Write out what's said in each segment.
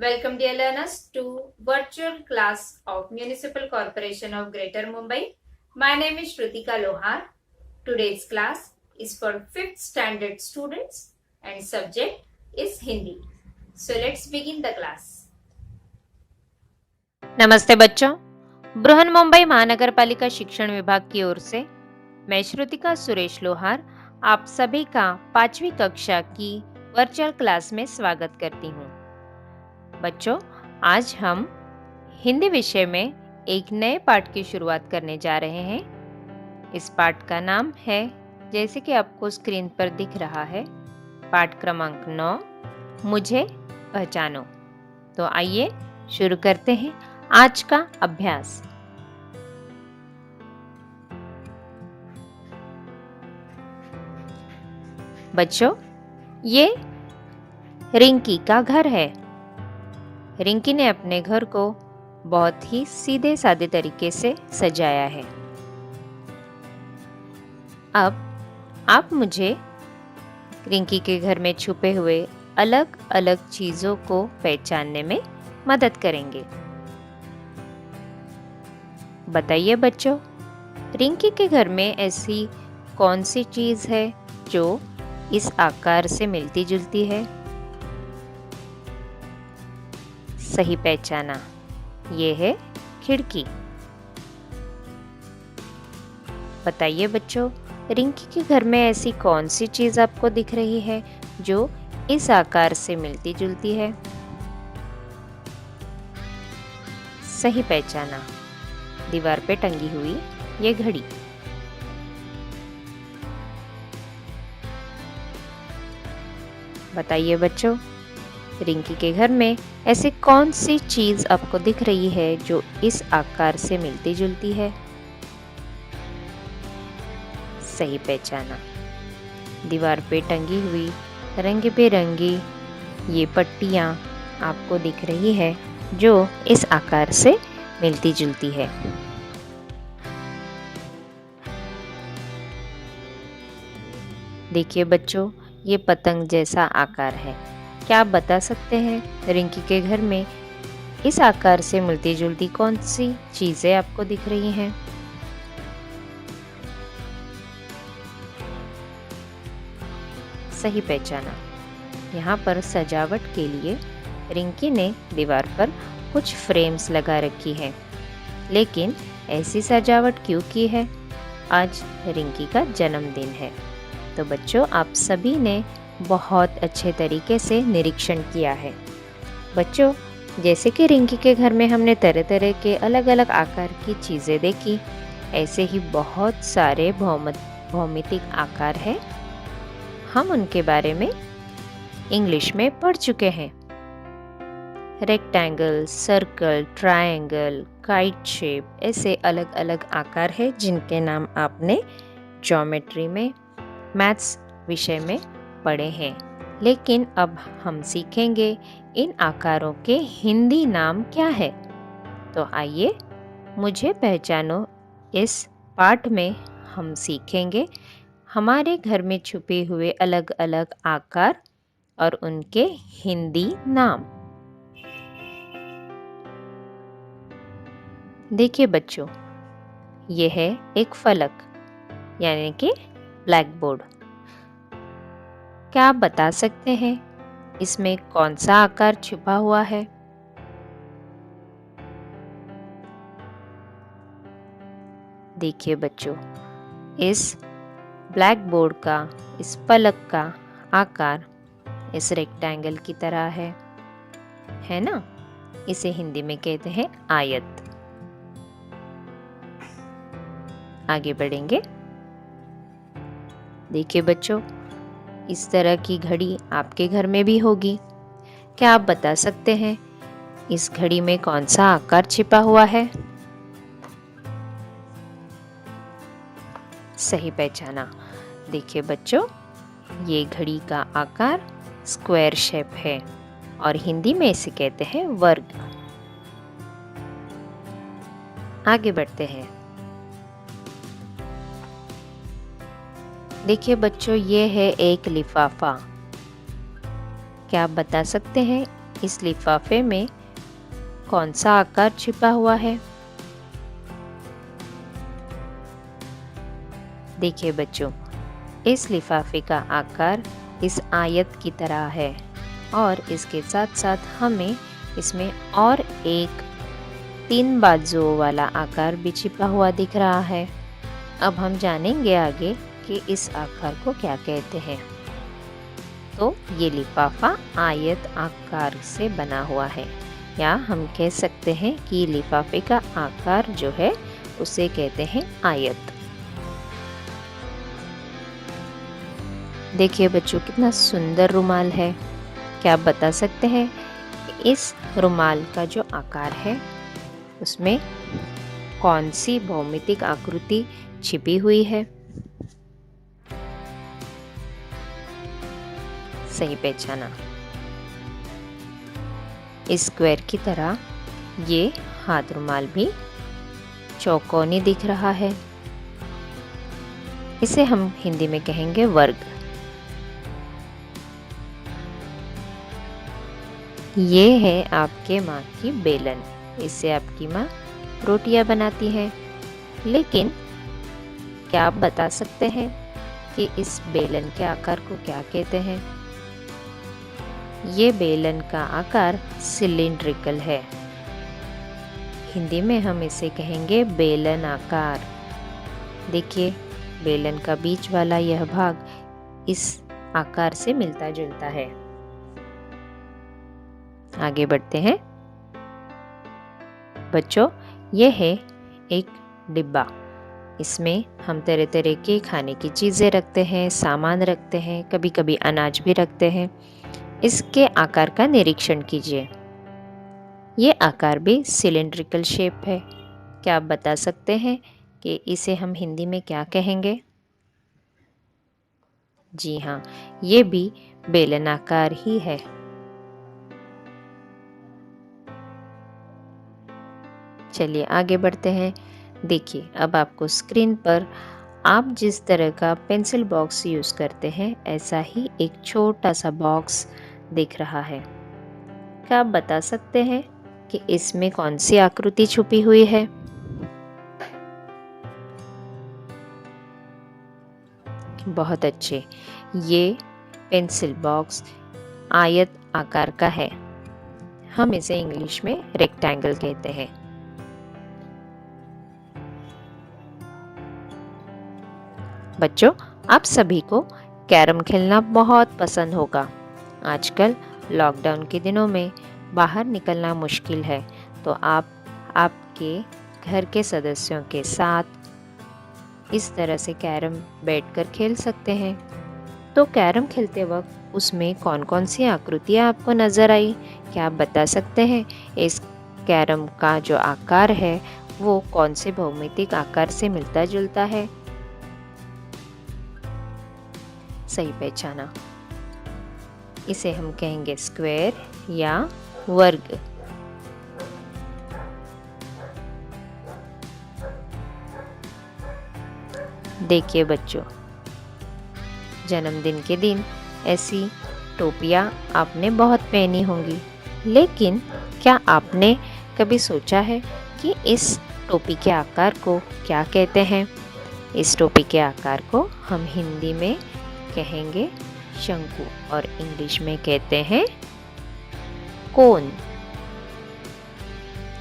Welcome dear learners to virtual class of Municipal Corporation of Greater Mumbai. My name is Shrutika Lohar. Today's class is for 5th standard students and subject is Hindi. So let's begin the class. नमस्ते बच्चों, बृहन मुंबई महानगर पालिका शिक्षण विभाग की ओर से मैं श्रुतिका सुरेश लोहार आप सभी का 5वीं कक्षा की वर्चुअल क्लास में स्वागत करती हूँ। बच्चों, आज हम हिंदी विषय में एक नए पाठ की शुरुआत करने जा रहे हैं। इस पाठ का नाम है, जैसे कि आपको स्क्रीन पर दिख रहा है, पाठ क्रमांक 9, मुझे पहचानो। तो आइए शुरू करते हैं आज का अभ्यास। बच्चों, ये रिंकी का घर है। रिंकी ने अपने घर को बहुत ही सीधे सादे तरीके से सजाया है। अब आप मुझे रिंकी के घर में छुपे हुए अलग अलग चीजों को पहचानने में मदद करेंगे। बताइए बच्चों, रिंकी के घर में ऐसी कौन सी चीज है जो इस आकार से मिलती जुलती है? सही पहचाना, ये है खिड़की। बताइए बच्चों, रिंकी के घर में ऐसी कौन सी चीज आपको दिख रही है जो इस आकार से मिलती जुलती है? सही पहचाना, दीवार पे टंगी हुई ये घड़ी। बताइए बच्चों, रिंकी के घर में ऐसी कौन सी चीज आपको दिख रही है जो इस आकार से मिलती जुलती है? सही पहचाना, दीवार पे टंगी हुई रंग बिरंगी ये पट्टियां आपको दिख रही है जो इस आकार से मिलती जुलती है। देखिए बच्चों, ये पतंग जैसा आकार है। क्या आप बता सकते हैं रिंकी के घर में इस आकार से मिलती जुलती कौन सी चीजें आपको दिख रही हैं? सही पहचाना, यहाँ पर सजावट के लिए रिंकी ने दीवार पर कुछ फ्रेम्स लगा रखी है। लेकिन ऐसी सजावट क्यों की है? आज रिंकी का जन्मदिन है। तो बच्चों, आप सभी ने बहुत अच्छे तरीके से निरीक्षण किया है। बच्चों, जैसे कि रिंकी के घर में हमने तरह तरह के अलग अलग आकार की चीज़ें देखी, ऐसे ही बहुत सारे भौमितिक आकार हैं। हम उनके बारे में इंग्लिश में पढ़ चुके हैं। Rectangle, circle, triangle, kite shape, ऐसे अलग अलग आकार हैं जिनके नाम आपने ज्योमेट्री में, मैथ्स विषय में पढ़े हैं। लेकिन अब हम सीखेंगे इन आकारों के हिंदी नाम क्या है। तो आइए, मुझे पहचानो इस पाठ में हम सीखेंगे हमारे घर में छुपे हुए अलग अलग आकार और उनके हिंदी नाम। देखिए बच्चों, यह है एक फलक यानी कि ब्लैक बोर्ड। क्या आप बता सकते हैं इसमें कौन सा आकार छुपा हुआ है? देखिए बच्चों, इस ब्लैक बोर्ड का, इस फलक का आकार इस रेक्टेंगल की तरह है ना? इसे हिंदी में कहते हैं आयत। आगे बढ़ेंगे। देखिए बच्चों, इस तरह की घड़ी आपके घर में भी होगी। क्या आप बता सकते हैं इस घड़ी में कौन सा आकार छिपा हुआ है? सही पहचाना। देखिए बच्चों, ये घड़ी का आकार स्क्वायर शेप है और हिंदी में इसे कहते हैं वर्ग। आगे बढ़ते हैं। देखिए बच्चों, ये है एक लिफाफा। क्या आप बता सकते हैं इस लिफाफे में कौन सा आकार छिपा हुआ है? देखिए बच्चों, इस लिफाफे का आकार इस आयत की तरह है और इसके साथ साथ हमें इसमें और एक 3 बाजुओं वाला आकार भी छिपा हुआ दिख रहा है। अब हम जानेंगे आगे कि इस आकार को क्या कहते हैं। तो ये लिफाफा आयत आकार से बना हुआ है, या हम कह सकते हैं कि लिफाफे का आकार जो है उसे कहते हैं आयत। देखिए बच्चों, कितना सुंदर रुमाल है। क्या आप बता सकते हैं कि इस रुमाल का जो आकार है उसमें कौन सी भौमितिक आकृति छिपी हुई है? सही पहचाना। स्क्वायर की तरह ये हाथ रुमाल भी चौकोनी दिख रहा है। इसे हम हिंदी में कहेंगे वर्ग। ये है आपके माँ की बेलन। इससे आपकी माँ रोटियां बनाती है। लेकिन क्या आप बता सकते हैं कि इस बेलन के आकार को क्या कहते हैं? ये बेलन का आकार सिलिंड्रिकल है। हिंदी में हम इसे कहेंगे बेलन आकार। देखिए, बेलन का बीच वाला यह भाग इस आकार से मिलता जुलता है। आगे बढ़ते हैं बच्चों, यह है एक डिब्बा। इसमें हम तरह तरह के खाने की चीज़ें रखते हैं, सामान रखते हैं, कभी कभी अनाज भी रखते हैं। इसके आकार का निरीक्षण कीजिए। ये आकार भी सिलिंड्रिकल शेप है। क्या आप बता सकते हैं कि इसे हम हिंदी में क्या कहेंगे? जी हाँ, ये भी बेलनाकार ही है। चलिए आगे बढ़ते हैं। देखिए, अब आपको स्क्रीन पर आप जिस तरह का पेंसिल बॉक्स यूज़ करते हैं ऐसा ही एक छोटा सा बॉक्स दिख रहा है। क्या आप बता सकते हैं कि इसमें कौन सी आकृति छुपी हुई है? बहुत अच्छे। ये पेंसिल बॉक्स आयत आकार का है। हम इसे इंग्लिश में रेक्टेंगल कहते हैं। बच्चों, आप सभी को कैरम खेलना बहुत पसंद होगा। आजकल लॉकडाउन के दिनों में बाहर निकलना मुश्किल है, तो आप आपके घर के सदस्यों के साथ इस तरह से कैरम बैठकर खेल सकते हैं। तो कैरम खेलते वक्त उसमें कौन कौन सी आकृतियाँ आपको नज़र आई? क्या आप बता सकते हैं इस कैरम का जो आकार है वो कौन से भौमितिक आकार से मिलता जुलता है? सही पहचाना। इसे हम कहेंगे स्क्वायर या वर्ग। देखिए बच्चों, जन्मदिन के दिन ऐसी टोपियाँ आपने बहुत पहनी होंगी, लेकिन क्या आपने कभी सोचा है कि इस टोपी के आकार को क्या कहते हैं? इस टोपी के आकार को हम हिंदी में कहेंगे शंकु और इंग्लिश में कहते हैं कोन।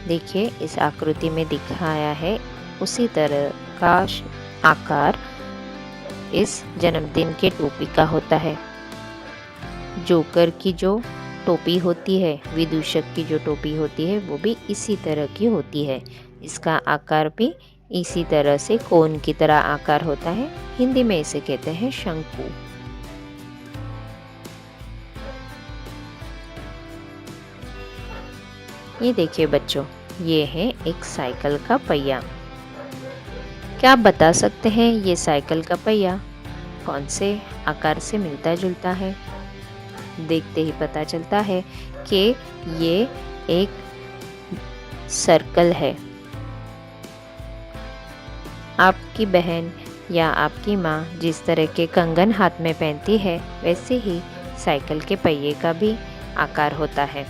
देखिए, इस आकृति में दिखाया है उसी तरह का आकार इस जन्मदिन के टोपी का होता है। जोकर की जो टोपी होती है, विदूषक की जो टोपी होती है, वो भी इसी तरह की होती है। इसका आकार भी इसी तरह से कोन की तरह आकार होता है। हिंदी में इसे कहते हैं शंकु। ये देखिए बच्चों, ये है एक साइकिल का पहिया। क्या आप बता सकते हैं ये साइकिल का पहिया कौन से आकार से मिलता जुलता है? देखते ही पता चलता है कि ये एक सर्कल है। आपकी बहन या आपकी माँ जिस तरह के कंगन हाथ में पहनती है, वैसे ही साइकिल के पहिए का भी आकार होता है।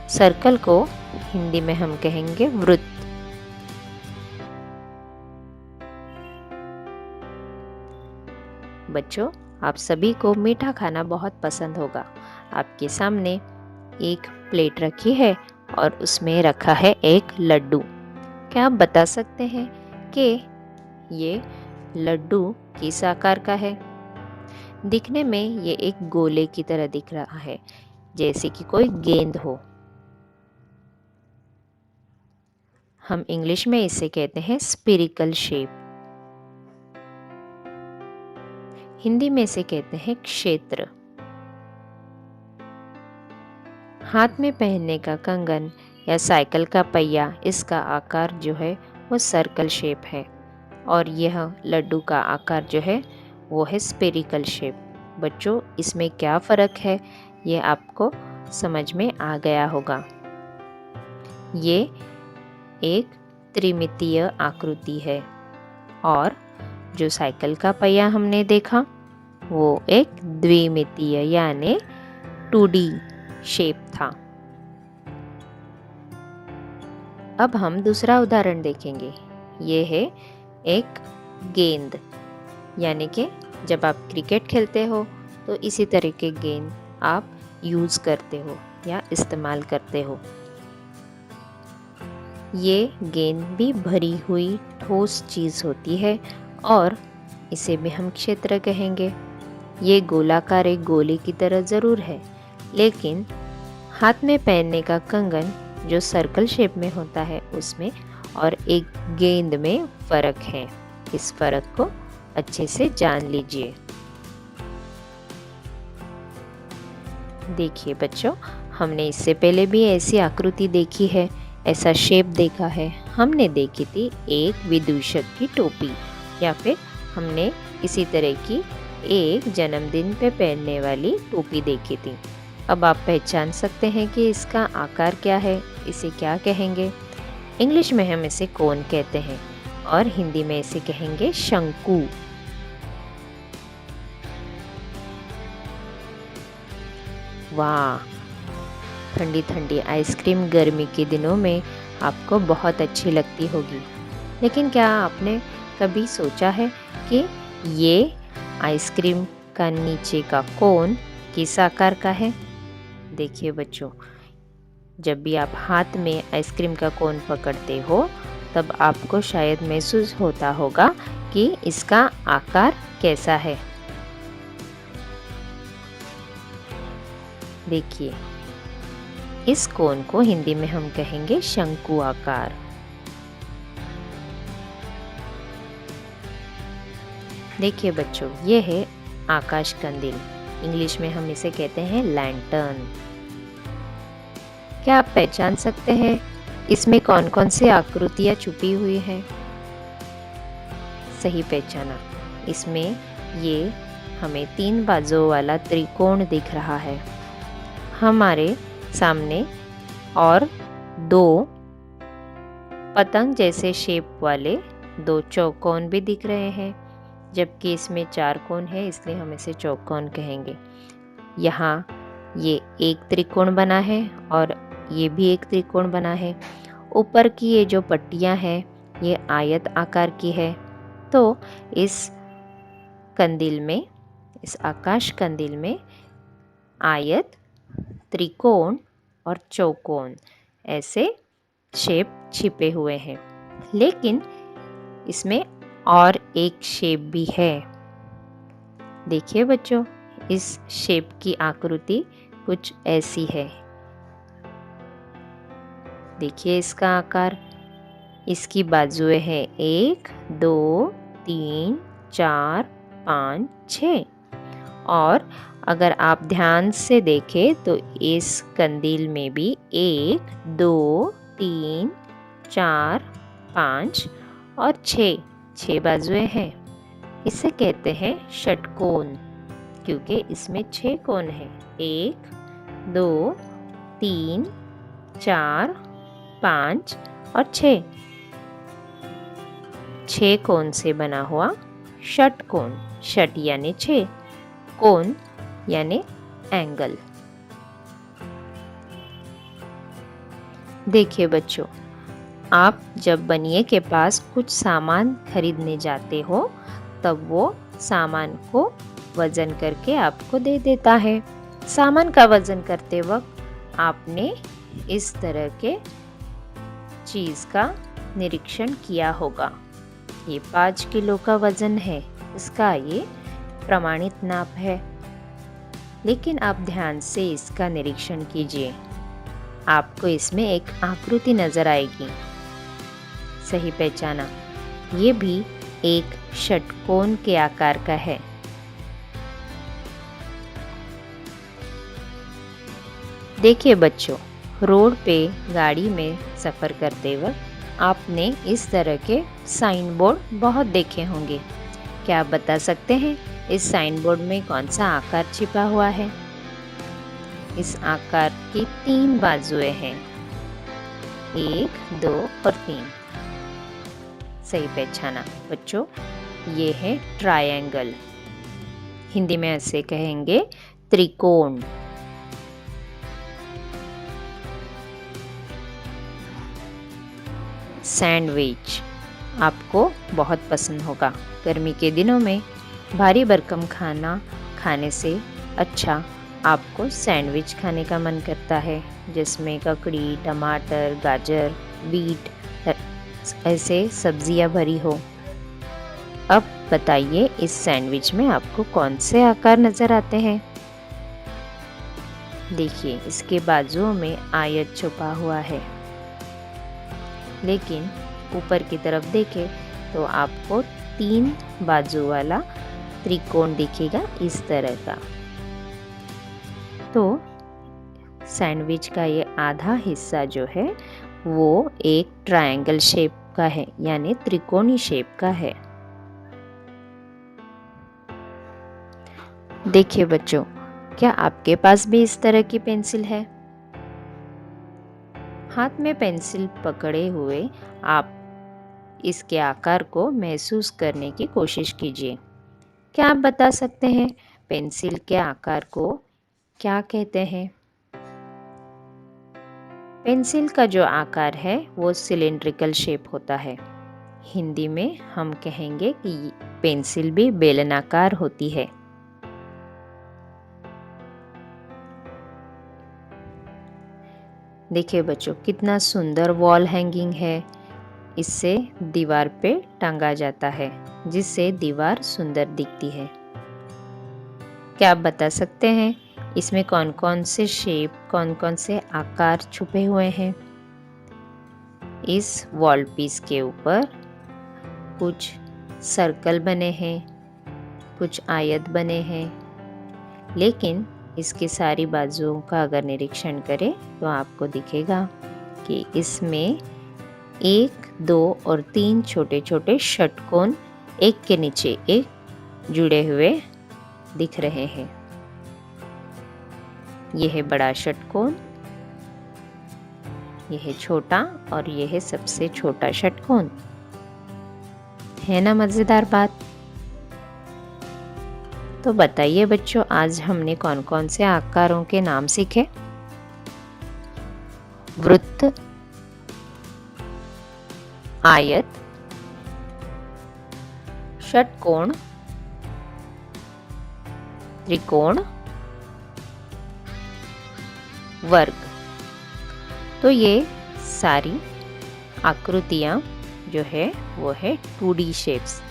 सर्कल को हिंदी में हम कहेंगे वृत्त। बच्चों, आप सभी को मीठा खाना बहुत पसंद होगा। आपके सामने एक प्लेट रखी है और उसमें रखा है एक लड्डू। क्या आप बता सकते हैं कि ये लड्डू किस आकार का है? दिखने में ये एक गोले की तरह दिख रहा है, जैसे कि कोई गेंद हो। हम इंग्लिश में इसे कहते हैं स्फेरिकल शेप। हिंदी में इसे कहते हैं क्षेत्र। हाथ में पहनने का कंगन या साइकिल का पहिया, इसका आकार जो है वो सर्कल शेप है, और यह लड्डू का आकार जो है वो है स्फेरिकल शेप। बच्चों, इसमें क्या फ़र्क है ये आपको समझ में आ गया होगा। ये एक त्रिमितीय आकृति है और जो साइकिल का पहिया हमने देखा वो एक द्विमितीय यानी 2D शेप था। अब हम दूसरा उदाहरण देखेंगे। ये है एक गेंद, यानी कि जब आप क्रिकेट खेलते हो तो इसी तरह के गेंद आप यूज़ करते हो या इस्तेमाल करते हो। ये गेंद भी भरी हुई ठोस चीज़ होती है और इसे भी हम क्षेत्र कहेंगे। ये गोलाकार एक गोले की तरह ज़रूर है, लेकिन हाथ में पहनने का कंगन जो सर्कल शेप में होता है उसमें और एक गेंद में फ़र्क है। इस फ़र्क को अच्छे से जान लीजिए। देखिए बच्चों, हमने इससे पहले भी ऐसी आकृति देखी है, ऐसा शेप देखा है। हमने देखी थी एक विदूषक की टोपी, या फिर हमने इसी तरह की एक जन्मदिन पे पहनने वाली टोपी देखी थी। अब आप पहचान सकते हैं कि इसका आकार क्या है, इसे क्या कहेंगे। इंग्लिश में हम इसे कोन कहते हैं और हिंदी में इसे कहेंगे शंकु। वाह, ठंडी ठंडी आइसक्रीम गर्मी के दिनों में आपको बहुत अच्छी लगती होगी। लेकिन क्या आपने कभी सोचा है कि ये आइसक्रीम का नीचे का कोन किस आकार का है? देखिए बच्चों, जब भी आप हाथ में आइसक्रीम का कोन पकड़ते हो तब आपको शायद महसूस होता होगा कि इसका आकार कैसा है। देखिए, इस कोन को हिंदी में हम कहेंगे शंकु आकार। देखिए बच्चों, ये है आकाश कंदील। इंग्लिश में हम इसे कहते हैं लैंटर्न। क्या आप पहचान सकते हैं इसमें कौन कौन सी आकृतियाँ छुपी हुई हैं? सही पहचाना। इसमें ये हमें 3 बाजुओं वाला त्रिकोण दिख रहा है। हमारे सामने और 2 पतंग जैसे शेप वाले 2 चौकोन भी दिख रहे हैं, जबकि इसमें 4 कोण है, इसलिए हम इसे चौकोन कहेंगे। यहाँ ये एक त्रिकोण बना है और ये भी एक त्रिकोण बना है। ऊपर की ये जो पट्टियाँ हैं ये आयत आकार की है। तो इस कंदील में, इस आकाश कंदील में आयत, त्रिकोण और चौकोन ऐसे शेप छिपे हुए हैं। लेकिन इसमें और एक शेप भी है। देखिए बच्चों, इस शेप की आकृति कुछ ऐसी है। देखिए इसका आकार, इसकी बाजुएं हैं 1, 2, 3, 4, 5, 6। और अगर आप ध्यान से देखें तो इस कंदील में भी 1, 2, 3, 4, 5 और 6 बाजुएं हैं। इसे कहते हैं षटकोण, क्योंकि इसमें 6 कोण हैं। 1, 2, 3, 4, 5 और 6 कोण से बना हुआ षटकोण। षट यानी 6, कोण यानी एंगल। देखिए बच्चों, आप जब बनिए के पास कुछ सामान खरीदने जाते हो तब वो सामान को वज़न करके आपको दे देता है। सामान का वज़न करते वक्त आपने इस तरह के चीज़ का निरीक्षण किया होगा। ये 5 किलो का वज़न है, इसका ये प्रमाणित नाप है। लेकिन आप ध्यान से इसका निरीक्षण कीजिए, आपको इसमें एक आकृति नज़र आएगी। सही पहचाना, ये भी एक षटकोण के आकार का है। देखिए बच्चों, रोड पे गाड़ी में सफ़र करते वक्त आपने इस तरह के साइन बोर्ड बहुत देखे होंगे। क्या आप बता सकते हैं इस साइन बोर्ड में कौन सा आकार छिपा हुआ है? इस आकार की 3 बाजुएं हैं, 1, 2 और 3। सही पहचाना बच्चों, ये है ट्रायंगल। हिंदी में ऐसे कहेंगे त्रिकोण। सैंडविच आपको बहुत पसंद होगा। गर्मी के दिनों में भारी भरकम खाना खाने से अच्छा आपको सैंडविच खाने का मन करता है, जिसमें ककड़ी, टमाटर, गाजर, बीट ऐसे सब्जियां भरी हो। अब बताइए इस सैंडविच में आपको कौन से आकार नज़र आते हैं? देखिए, इसके बाजुओं में आयत छुपा हुआ है, लेकिन ऊपर की तरफ देखें तो आपको 3 बाजू वाला त्रिकोण दिखेगा इस तरह का। तो सैंडविच का ये आधा हिस्सा जो है वो एक ट्रायंगल शेप का है, यानी त्रिकोणी शेप का है। देखिए बच्चों, क्या आपके पास भी इस तरह की पेंसिल है? हाथ में पेंसिल पकड़े हुए आप इसके आकार को महसूस करने की कोशिश कीजिए। क्या आप बता सकते हैं पेंसिल के आकार को क्या कहते हैं? पेंसिल का जो आकार है वो सिलिंड्रिकल शेप होता है। हिंदी में हम कहेंगे कि पेंसिल भी बेलनाकार होती है। देखिए बच्चों, कितना सुंदर वॉल हैंगिंग है। इससे दीवार पे टांगा जाता है, जिससे दीवार सुंदर दिखती है। क्या आप बता सकते हैं इसमें कौन कौन से शेप, कौन कौन से आकार छुपे हुए हैं? इस वॉल पीस के ऊपर कुछ सर्कल बने हैं, कुछ आयत बने हैं, लेकिन इसकी सारी बाजुओं का अगर निरीक्षण करें तो आपको दिखेगा कि इसमें 1, 2 और 3 छोटे छोटे षटकोण एक के नीचे एक जुड़े हुए दिख रहे हैं। यह है बड़ा षटकोण, यह है छोटा और यह है सबसे छोटा षटकोण। है ना मजेदार बात? तो बताइए बच्चों, आज हमने कौन कौन से आकारों के नाम सीखे? वृत्त, आयत, षटकोण, त्रिकोण, वर्ग। तो ये सारी आकृतियां जो है वो है 2D शेप्स,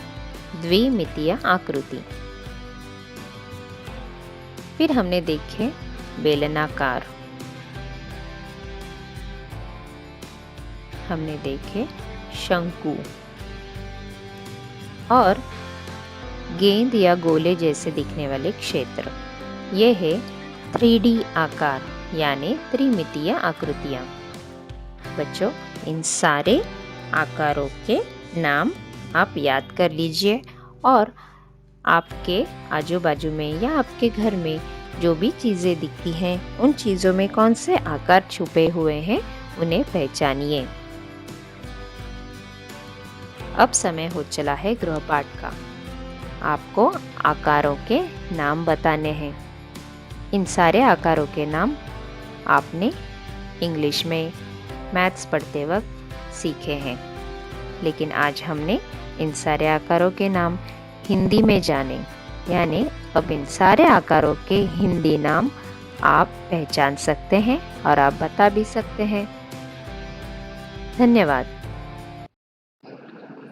द्विमितीय आकृति। फिर हमने देखे बेलनाकार, हमने देखे शंकु और गेंद या गोले जैसे दिखने वाले क्षेत्र। ये है 3D आकार, यानी त्रिमितीय आकृतियां। बच्चों, इन सारे आकारों के नाम आप याद कर लीजिए और आपके आजू बाजू में या आपके घर में जो भी चीज़ें दिखती हैं, उन चीज़ों में कौन से आकार छुपे हुए हैं उन्हें पहचानिए। अब समय हो चला है गृहपाठ का। आपको आकारों के नाम बताने हैं। इन सारे आकारों के नाम आपने इंग्लिश में, मैथ्स पढ़ते वक्त सीखे हैं। लेकिन आज हमने इन सारे आकारों के नाम हिंदी में जाने, यानी अब इन सारे आकारों के हिंदी नाम आप पहचान सकते हैं और आप बता भी सकते हैं। धन्यवाद।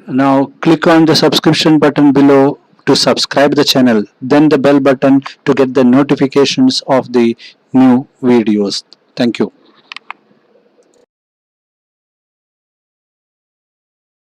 Now click on the subscription button below to subscribe the channel, then the bell button to get the notifications of the new videos. Thank you.